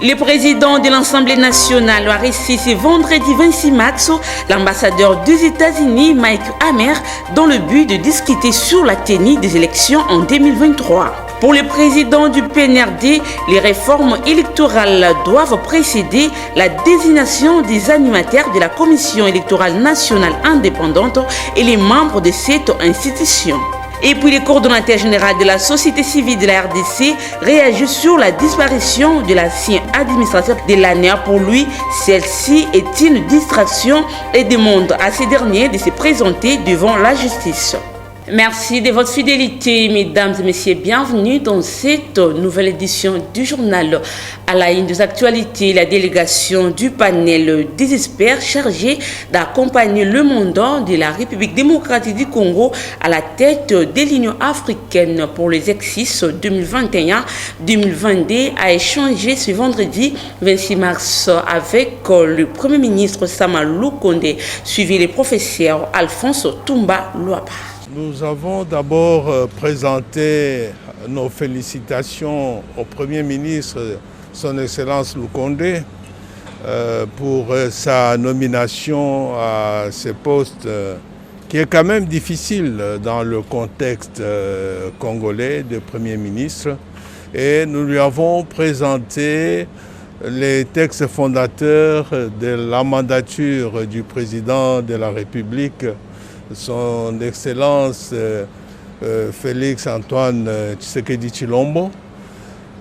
Le président de l'Assemblée nationale a reçu ce vendredi 26 mars l'ambassadeur des États-Unis Mike Hammer dans le but de discuter sur la tenue des élections en 2023. Pour le président du PNRD, les réformes électorales doivent précéder la désignation des animateurs de la Commission électorale nationale indépendante et les membres de cette institution. Et puis le coordonnateur général de la société civile de la RDC réagit sur la disparition de l'ancien administrateur de l'ANEA. Pour lui, celle-ci est une distraction et demande à ces derniers de se présenter devant la justice. Merci de votre fidélité, mesdames et messieurs. Bienvenue dans cette nouvelle édition du journal. À la une des actualités, la délégation du panel des experts chargés d'accompagner le mandat de la République démocratique du Congo à la tête de l'Union africaine pour les exercices 2021-2022 a échangé ce vendredi 26 mars avec le Premier ministre Sama Lukonde, suivi le professeur Alphonse Toumba Luaba. Nous avons d'abord présenté nos félicitations au Premier ministre, son Excellence Lukonde, pour sa nomination à ce poste qui est quand même difficile dans le contexte congolais de Premier ministre. Et nous lui avons présenté les textes fondateurs de la mandature du président de la République, son Excellence Félix Antoine Tshisekedi Tshilombo,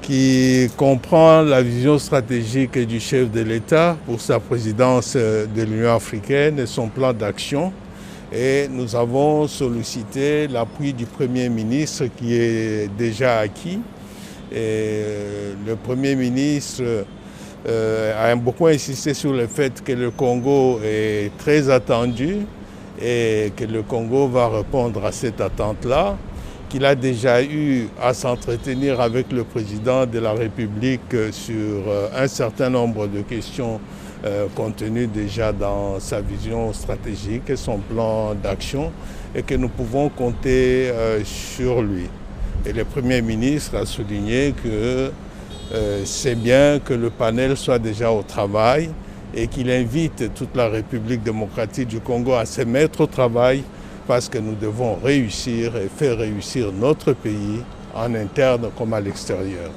qui comprend la vision stratégique du chef de l'État pour sa présidence de l'Union africaine et son plan d'action. Et nous avons sollicité l'appui du Premier ministre qui est déjà acquis. Et le Premier ministre a beaucoup insisté sur le fait que le Congo est très attendu et que le Congo va répondre à cette attente-là, qu'il a déjà eu à s'entretenir avec le président de la République sur un certain nombre de questions contenues déjà dans sa vision stratégique et son plan d'action, et que nous pouvons compter sur lui. Et le Premier ministre a souligné que c'est bien que le panel soit déjà au travail, et qu'il invite toute la République démocratique du Congo à se mettre au travail parce que nous devons réussir et faire réussir notre pays en interne comme à l'extérieur.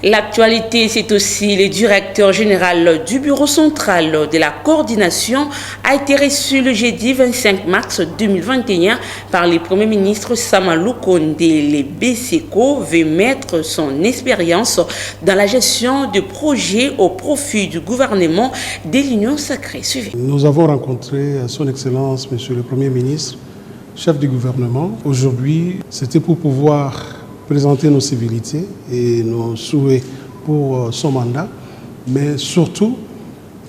L'actualité, c'est aussi le directeur général du bureau central de la coordination a été reçu le jeudi 25 mars 2021 par le Premier ministre Sama Lukonde. Le BCECO veut mettre son expérience dans la gestion de projets au profit du gouvernement de l'Union sacrée. Suivez. Nous avons rencontré son Excellence, Monsieur le Premier ministre, chef du gouvernement. Aujourd'hui, c'était pour pouvoir présenter nos civilités et nos souhaits pour son mandat, mais surtout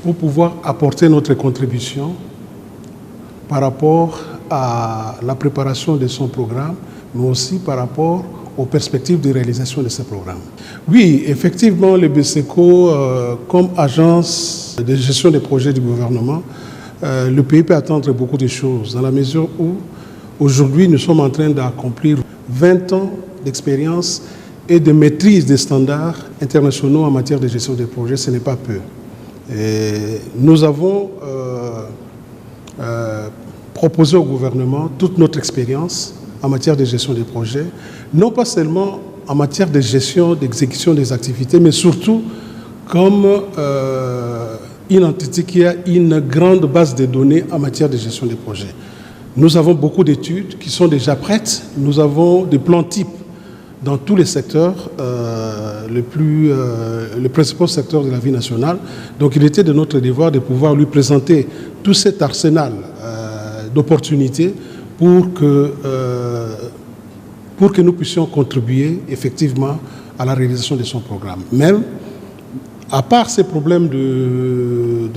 pour pouvoir apporter notre contribution par rapport à la préparation de son programme, mais aussi par rapport aux perspectives de réalisation de ce programme. Oui, effectivement, le BCECO, comme agence de gestion des projets du gouvernement, le pays peut attendre beaucoup de choses, dans la mesure où aujourd'hui nous sommes en train d'accomplir 20 ans d'expérience et de maîtrise des standards internationaux en matière de gestion des projets, ce n'est pas peu. Et nous avons proposé au gouvernement toute notre expérience en matière de gestion des projets, non pas seulement en matière de gestion, d'exécution des activités, mais surtout comme une entité qui a une grande base de données en matière de gestion des projets. Nous avons beaucoup d'études qui sont déjà prêtes, nous avons des plans types dans tous les secteurs, les principaux secteurs de la vie nationale. Donc il était de notre devoir de pouvoir lui présenter tout cet arsenal d'opportunités pour que nous puissions contribuer effectivement à la réalisation de son programme. Même, à part ces problèmes de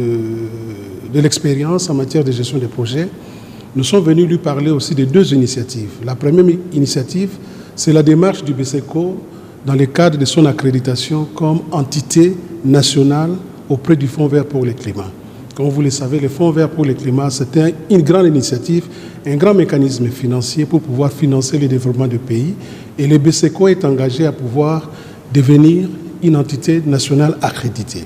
l'expérience en matière de gestion des projets, nous sommes venus lui parler aussi de deux initiatives. La première initiative, c'est la démarche du BCECO dans le cadre de son accréditation comme entité nationale auprès du Fonds vert pour le climat. Comme vous le savez, le Fonds vert pour le climat, c'était une grande initiative, un grand mécanisme financier pour pouvoir financer le développement du pays. Et le BCECO est engagé à pouvoir devenir une entité nationale accréditée.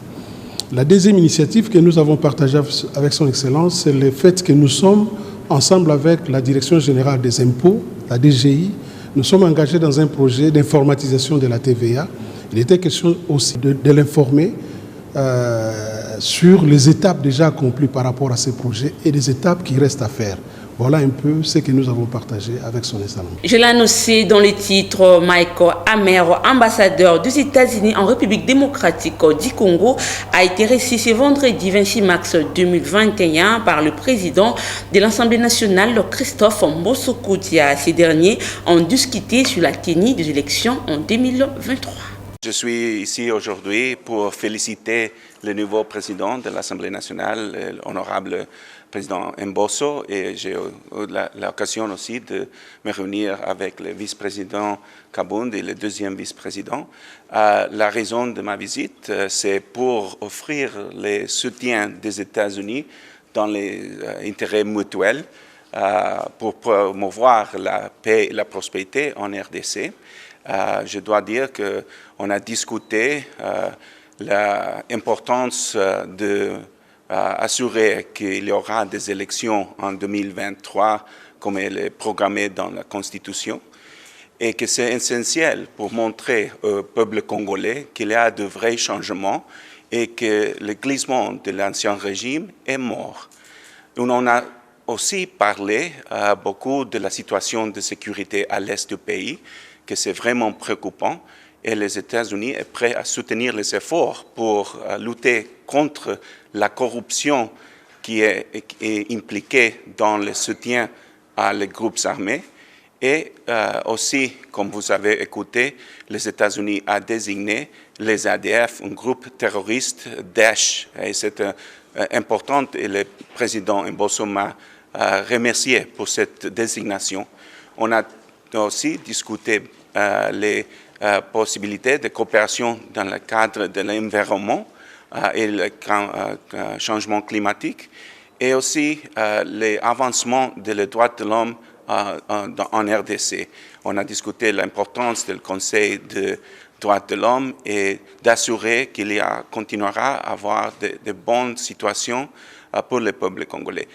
La deuxième initiative que nous avons partagée avec son Excellence, c'est le fait que nous sommes, ensemble avec la Direction générale des impôts, la DGI, nous sommes engagés dans un projet d'informatisation de la TVA. Il était question aussi de l'informer sur les étapes déjà accomplies par rapport à ces projets et les étapes qui restent à faire. Voilà un peu ce que nous avons partagé avec son Excellence. Je l'ai annoncé dans le titre, Mike Hammer, ambassadeur des États-Unis en République démocratique du Congo, a été reçu ce vendredi 26 mars 2021 par le président de l'Assemblée nationale, Christophe Mbosso Koudia. Ces derniers ont discuté sur la tenue des élections en 2023. Je suis ici aujourd'hui pour féliciter le nouveau président de l'Assemblée nationale, l'honorable président Mbosso, et j'ai eu l'occasion aussi de me réunir avec le vice-président Kabound et le deuxième vice-président. La raison de ma visite, c'est pour offrir le soutien des États-Unis dans les intérêts mutuels pour promouvoir la paix et la prospérité en RDC. Je dois dire qu'on a discuté l'importance d'assurer qu'il y aura des élections en 2023 comme elle est programmée dans la Constitution et que c'est essentiel pour montrer au peuple congolais qu'il y a de vrais changements et que le glissement de l'ancien régime est mort. On en a aussi parlé beaucoup de la situation de sécurité à l'est du pays, que c'est vraiment préoccupant et les États-Unis sont prêts à soutenir les efforts pour lutter contre la corruption qui est impliquée dans le soutien à les groupes armés. Et aussi, comme vous avez écouté, les États-Unis ont désigné les ADF, un groupe terroriste Daesh. Et c'est important et le président Mbosso m'a remercié pour cette désignation. On a aussi discuté les possibilités de coopération dans le cadre de l'environnement et le changement climatique et aussi les avancements des droits de l'homme en RDC. On a discuté l'importance du Conseil des droits de l'homme et d'assurer qu'il continuera à avoir de bonnes situations pour le peuple congolais.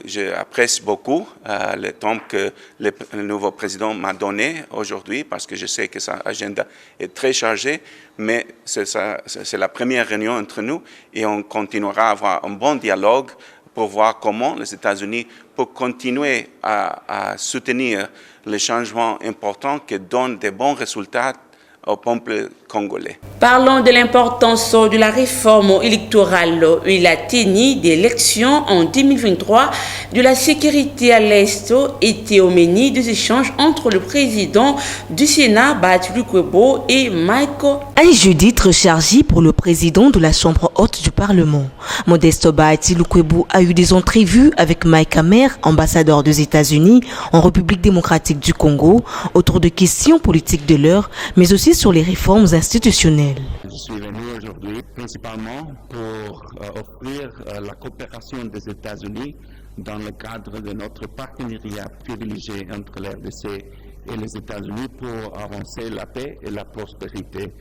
J'apprécie beaucoup le temps que le nouveau président m'a donné aujourd'hui parce que je sais que son agenda est très chargé, mais c'est la première réunion entre nous et on continuera à avoir un bon dialogue pour voir comment les États-Unis peuvent continuer à soutenir les changements importants qui donnent de bons résultats au peuple congolais. Parlons de l'importance de la réforme électorale et la tenue des élections en 2023. De la sécurité à l'Est était au menu des échanges entre le président du Sénat, Bahati Lukwebo, et Michael. Un jeudi très chargé pour le président de la Chambre haute du Parlement. Modeste Bahati Lukwebo a eu des entrevues avec Mike Hammer, ambassadeur des États-Unis en République démocratique du Congo, autour de questions politiques de l'heure, mais aussi sur les réformes institutionnelles. Je suis venu aujourd'hui principalement pour offrir la coopération des États-Unis dans le cadre de notre partenariat privilégié entre l'RDC et les États-Unis pour avancer la paix et la prospérité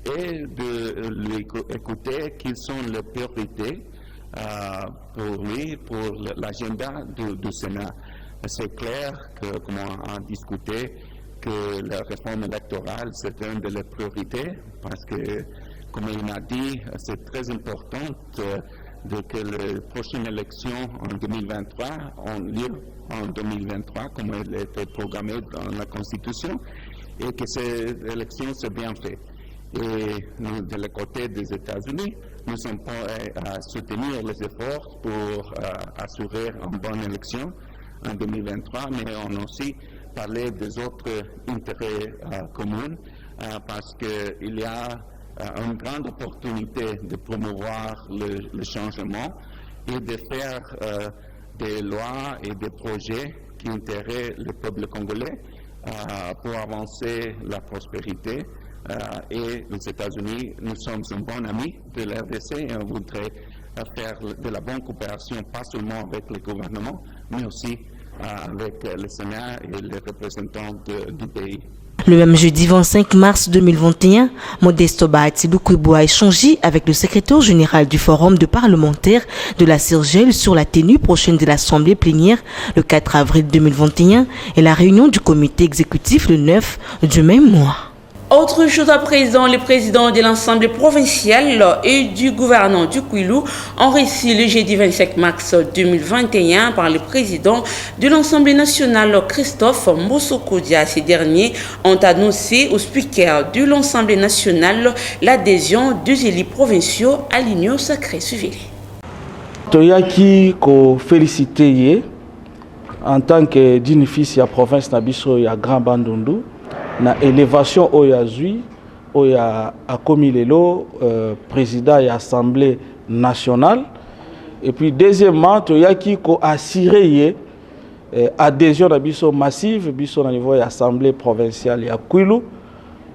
et de lui écouter quelles sont les priorités pour lui, pour l'agenda du Sénat. C'est clair que, comme on a discuté, que la réforme électorale, c'est une des priorités parce que, comme il m'a dit, c'est très important que les prochaines élections en 2023 ont lieu en 2023, comme elle était programmée dans la Constitution, et que ces élections soient bien faites. Et nous, de le côté des États-Unis, nous sommes prêts à soutenir les efforts pour assurer une bonne élection en 2023, mais on a aussi parlé des autres intérêts communs parce qu'il y a une grande opportunité de promouvoir le changement et de faire des lois et des projets qui intéressent le peuple congolais pour avancer la prospérité. Et les États-Unis, nous sommes un bon ami de l'RDC et on voudrait faire de la bonne coopération, pas seulement avec le gouvernement, mais aussi avec le Sénat et les représentants du pays. Le même jeudi 25 mars 2021, Modeste Bahati Lukwebo a échangé avec le secrétaire général du Forum de parlementaires de la CIRGEL sur la tenue prochaine de l'Assemblée plénière le 4 avril 2021 et la réunion du comité exécutif le 9 du même mois. Autre chose à présent, les présidents de l'Assemblée provinciale et du gouvernement du Kwilu ont reçu le jeudi 25 mars 2021 par le président de l'Assemblée nationale Christophe Mbosso-Kodia. Ces derniers ont annoncé au speaker de l'Assemblée nationale l'adhésion des élus provinciaux à l'Union sacrée. Suivez-les. Toyaki ko félicité en tant que d'une fils ya province nabiso ya Grand Bandundu. Na élévation oya zui oya akomi lelo président de l'Assemblée nationale et puis deuxièmement toyaki ko assurer adhésion na biso massive biso na niveau de l'Assemblée provinciale ya Kwilu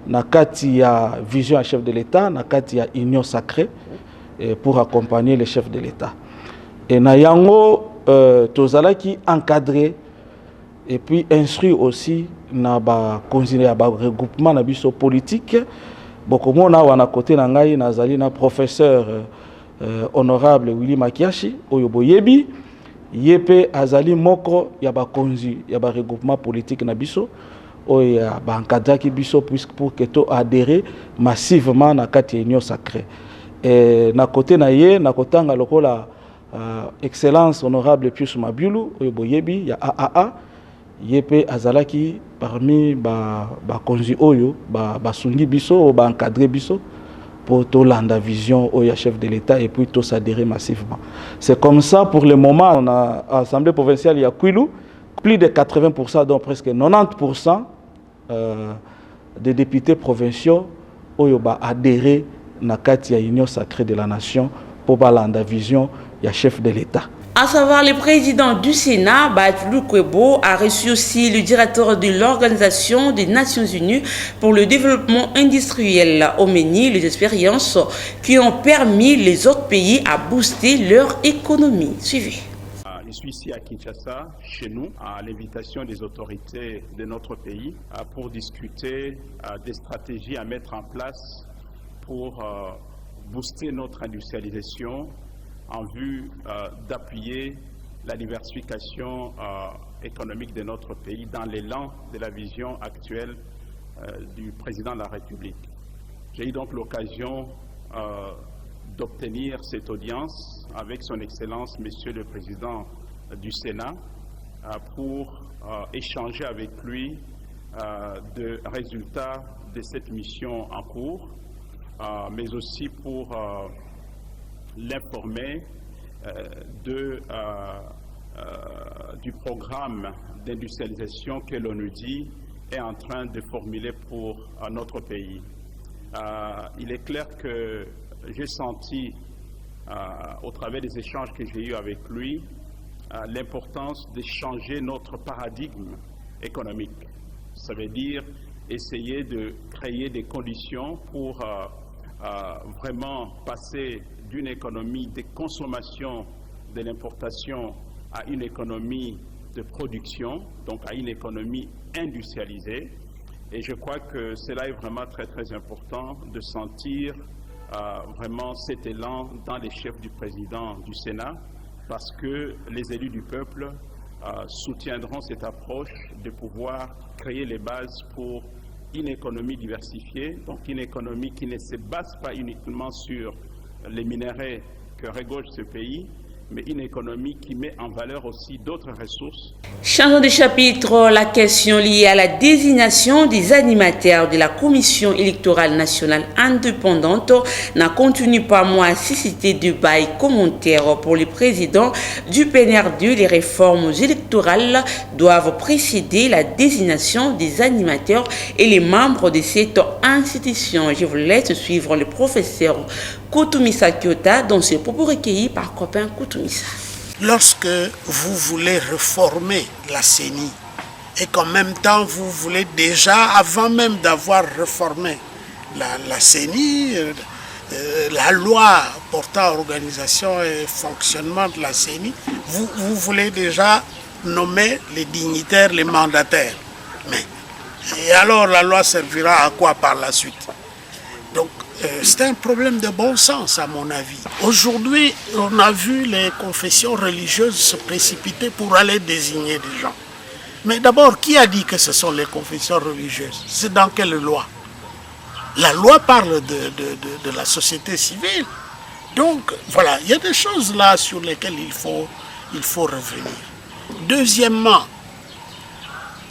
na kati ya vision à chef de l'État na kati ya union sacrée pour accompagner le chef de l'État et na yango tozalaki encadré et puis instruit aussi na ba continuer ba regroupement na biso politique bokomona wana côté na ngai nazali na professeur honorable Willy Makiashi oyo boyebi yepe azali moko ya ba konzi ya ba regroupement politique na biso oyo ba encadrer biso pour que to adhérer massivement na kati union sacrée et na côté na ye na kotanga lokola excellence honorable Pius Mabiulu oyo boyebi ya AAA yepe azalaki parmi ba konzi oyo ba sungi biso ba encadrer biso pour to landa vision oyo chef de l'État et puis to s'adhérer massivement. C'est comme ça pour le moment on a assemblée provinciale ya Kwilu plus de 80% donc presque 90% des députés provinciaux oyo ba adhérer na kati ya union sacrée de la nation pour ba landa vision ya chef de l'État. À savoir, le président du Sénat, Bahati Lukwebo, a reçu aussi le directeur de l'Organisation des Nations Unies pour le développement industriel, OMENI, les expériences qui ont permis les autres pays à booster leur économie. Suivez. Je suis ici à Kinshasa, chez nous, à l'invitation des autorités de notre pays, pour discuter des stratégies à mettre en place pour booster notre industrialisation en vue d'appuyer la diversification économique de notre pays dans l'élan de la vision actuelle du président de la République. J'ai eu donc l'occasion d'obtenir cette audience avec son Excellence, Monsieur le Président du Sénat, pour échanger avec lui des résultats de cette mission en cours, mais aussi pour l'informer du programme d'industrialisation que l'ONUDI est en train de formuler pour notre pays. Il est clair que j'ai senti, au travers des échanges que j'ai eus avec lui, l'importance de changer notre paradigme économique. Ça veut dire essayer de créer des conditions pour vraiment passer d'une économie de consommation de l'importation à une économie de production, donc à une économie industrialisée. Et je crois que cela est vraiment très très important de sentir vraiment cet élan dans les chefs du président du Sénat, parce que les élus du peuple soutiendront cette approche de pouvoir créer les bases pour une économie diversifiée, donc une économie qui ne se base pas uniquement sur les minéraux que regorge ce pays, mais une économie qui met en valeur aussi d'autres ressources. Changeons de chapitre, la question liée à la désignation des animateurs de la Commission électorale nationale indépendante n'a continue pas moins à susciter débat et commentaires pour le président du PNR2. Les réformes électorales doivent précéder la désignation des animateurs et les membres de cette institution. Je vous laisse suivre le professeur Koutoumissa Kyota dans ses propos recueillis par copain Koutoumissa. Lorsque vous voulez réformer la CENI et qu'en même temps vous voulez déjà, avant même d'avoir réformé la CENI, la loi portant organisation et fonctionnement de la CENI, vous voulez déjà nommer les dignitaires, les mandataires. Mais Et alors la loi servira à quoi par la suite? Donc c'est un problème de bon sens à mon avis. Aujourd'hui, on a vu les confessions religieuses se précipiter pour aller désigner des gens. Mais d'abord, qui a dit que ce sont les confessions religieuses? C'est dans quelle loi? La loi parle de la société civile. Donc voilà, il y a des choses là sur lesquelles il faut revenir. Deuxièmement,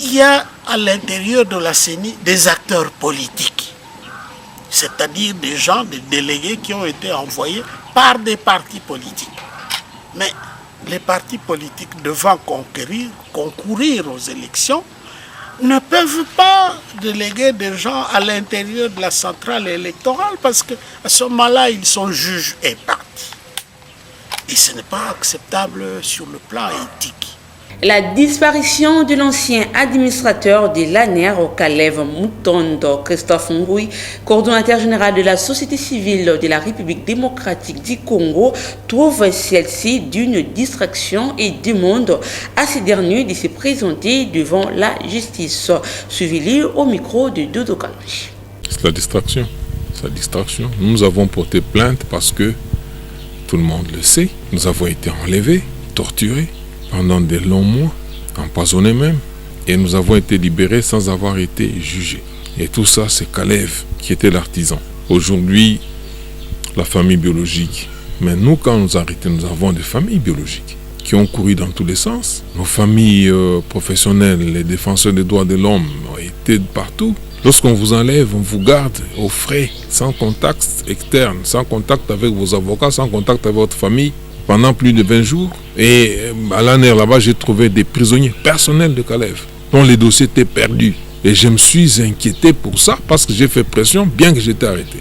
il y a à l'intérieur de la CENI des acteurs politiques, c'est-à-dire des gens, des délégués qui ont été envoyés par des partis politiques. Mais les partis politiques devant concourir aux élections ne peuvent pas déléguer des gens à l'intérieur de la centrale électorale parce qu'à ce moment-là, ils sont juges et partis. Et ce n'est pas acceptable sur le plan éthique. La disparition de l'ancien administrateur de l'ANER au Kalev Mutondo, Christophe Ngui, coordonnateur général de la société civile de la République démocratique du Congo, trouve celle-ci d'une distraction et demande à ces derniers de se présenter devant la justice. Suivi au micro de Dodo Kalanji. C'est la distraction. C'est la distraction. Nous avons porté plainte parce que, tout le monde le sait, nous avons été enlevés, torturés pendant de longs mois, empoisonnés même, et nous avons été libérés sans avoir été jugés. Et tout ça, c'est Kalev qui était l'artisan. Aujourd'hui, la famille biologique. Mais nous, quand nous arrêtons, nous avons des familles biologiques qui ont couru dans tous les sens. Nos familles professionnelles, les défenseurs des droits de l'homme ont été partout. Lorsqu'on vous enlève, on vous garde aux frais, sans contact externe, sans contact avec vos avocats, sans contact avec votre famille, pendant plus de 20 jours. Et à l'ANER, là-bas, j'ai trouvé des prisonniers personnels de Kalev, dont les dossiers étaient perdus. Et je me suis inquiété pour ça, parce que j'ai fait pression, bien que j'étais arrêté.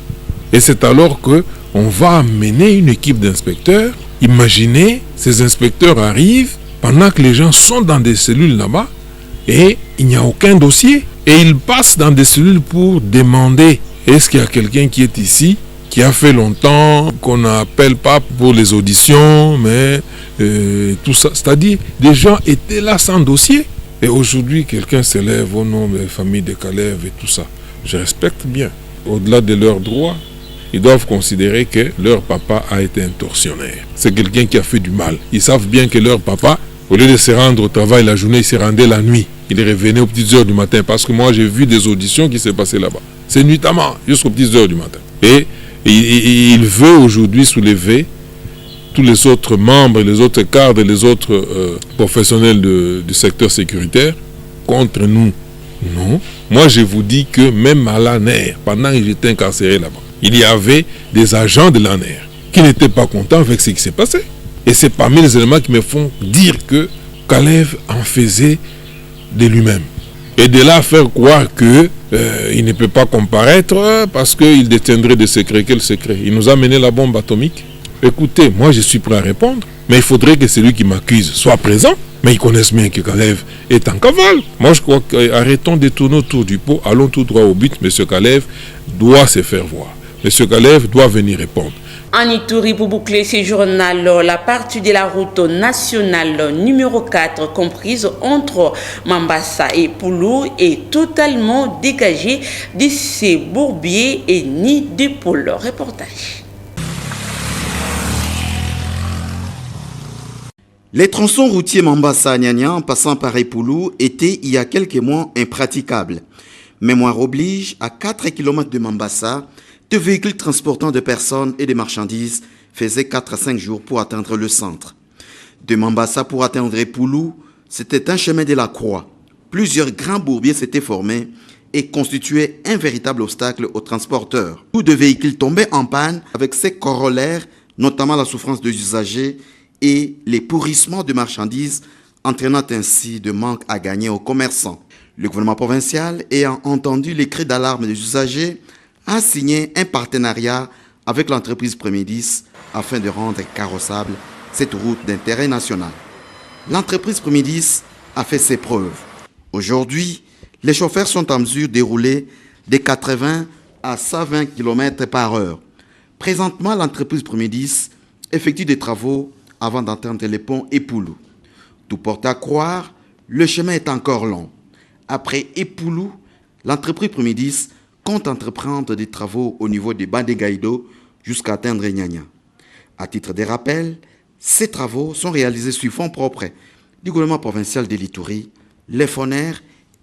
Et c'est alors qu'on va amener une équipe d'inspecteurs. Imaginez, ces inspecteurs arrivent pendant que les gens sont dans des cellules là-bas, et il n'y a aucun dossier. Et ils passent dans des cellules pour demander, est-ce qu'il y a quelqu'un qui est ici, qui a fait longtemps, qu'on n'appelle pas pour les auditions, mais tout ça. C'est-à-dire, des gens étaient là sans dossier. Et aujourd'hui, quelqu'un s'élève au nom des familles de Kalev et tout ça. Je respecte bien. Au-delà de leurs droits, ils doivent considérer que leur papa a été un tortionnaire. C'est quelqu'un qui a fait du mal. Ils savent bien que leur papa, au lieu de se rendre au travail la journée, il se rendait la nuit. Il revenait aux petites heures du matin. Parce que moi, j'ai vu des auditions qui s'est passées là-bas. C'est nuitamment, jusqu'aux petites heures du matin. Et il veut aujourd'hui soulever tous les autres membres, les autres cadres, les autres professionnels du secteur sécuritaire contre nous. Non. Moi, je vous dis que même à l'ANER, pendant que j'étais incarcéré là-bas, il y avait des agents de l'ANER qui n'étaient pas contents avec ce qui s'est passé. Et c'est parmi les éléments qui me font dire que Kalev en faisait de lui-même. Et de là faire croire qu'il ne peut pas comparaître parce qu'il détiendrait des secrets. Quel secret? Il nous a mené la bombe atomique. Écoutez, moi je suis prêt à répondre, mais il faudrait que celui qui m'accuse soit présent. Mais ils connaissent bien que Kalev est en cavale. Moi je crois qu'arrêtons de tourner autour du pot, allons tout droit au but. Monsieur Kalev doit se faire voir. Monsieur Kalev doit venir répondre. En Ituri, pour boucler ce journal, la partie de la route nationale numéro 4, comprise entre Mambasa et Poulou, est totalement dégagée de ces bourbiers et nids de poules. Reportage. Les tronçons routiers Mambasa-Nyanya en passant par Epoulou étaient il y a quelques mois impraticables. Mémoire oblige, à 4 km de Mambasa, deux véhicules transportant de personnes et des marchandises faisaient 4 à 5 jours pour atteindre le centre. De Mambasa pour atteindre Epoulou, c'était un chemin de la croix. Plusieurs grands bourbiers s'étaient formés et constituaient un véritable obstacle aux transporteurs. Tous deux véhicules tombaient en panne avec ses corollaires, notamment la souffrance des usagers et les pourrissements de marchandises, entraînant ainsi de manque à gagner aux commerçants. Le gouvernement provincial, ayant entendu les cris d'alarme des usagers, a signé un partenariat avec l'entreprise Premidis afin de rendre carrossable cette route d'intérêt national. L'entreprise Premidis a fait ses preuves. Aujourd'hui, les chauffeurs sont en mesure de rouler de 80 à 120 km par heure. Présentement, l'entreprise Premidis effectue des travaux avant d'atteindre les ponts Epoulou. Tout porte à croire, le chemin est encore long. Après Epoulou, l'entreprise Promidis compte entreprendre des travaux au niveau de Bandé-Gaïdo jusqu'à atteindre Nyanya. À titre de rappel, ces travaux sont réalisés sur fonds propres du gouvernement provincial de l'Ituri, les FONER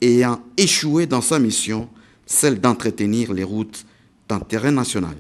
ayant échoué dans sa mission, celle d'entretenir les routes dans terrain national.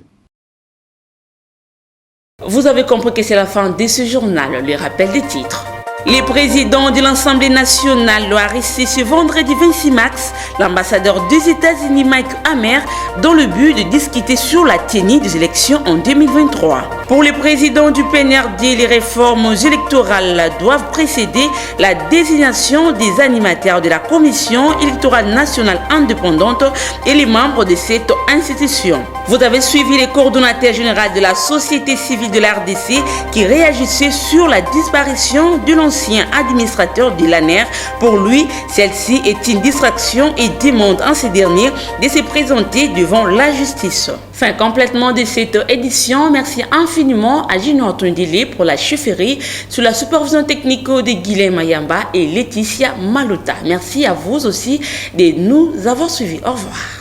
Vous avez compris que c'est la fin de ce journal, le rappel des titres. Les présidents de l'Assemblée nationale l'ont arrêté ce vendredi 26 mars l'ambassadeur des États-Unis Mike Hammer dans le but de discuter sur la tenue des élections en 2023. Pour les présidents du PNRD, les réformes électorales doivent précéder la désignation des animateurs de la Commission électorale nationale indépendante et les membres de cette institution. Vous avez suivi les coordonnateurs généraux de la société civile de la RDC qui réagissaient sur la disparition de l'ancien administrateur de l'ANER. Pour lui, celle-ci est une distraction et demande à ces derniers de se présenter devant la justice. Fin complètement de cette édition. Merci infiniment à Gino Antondile pour la chefferie sous la supervision technique de Guilhem Mayamba et Laetitia Maluta. Merci à vous aussi de nous avoir suivis. Au revoir.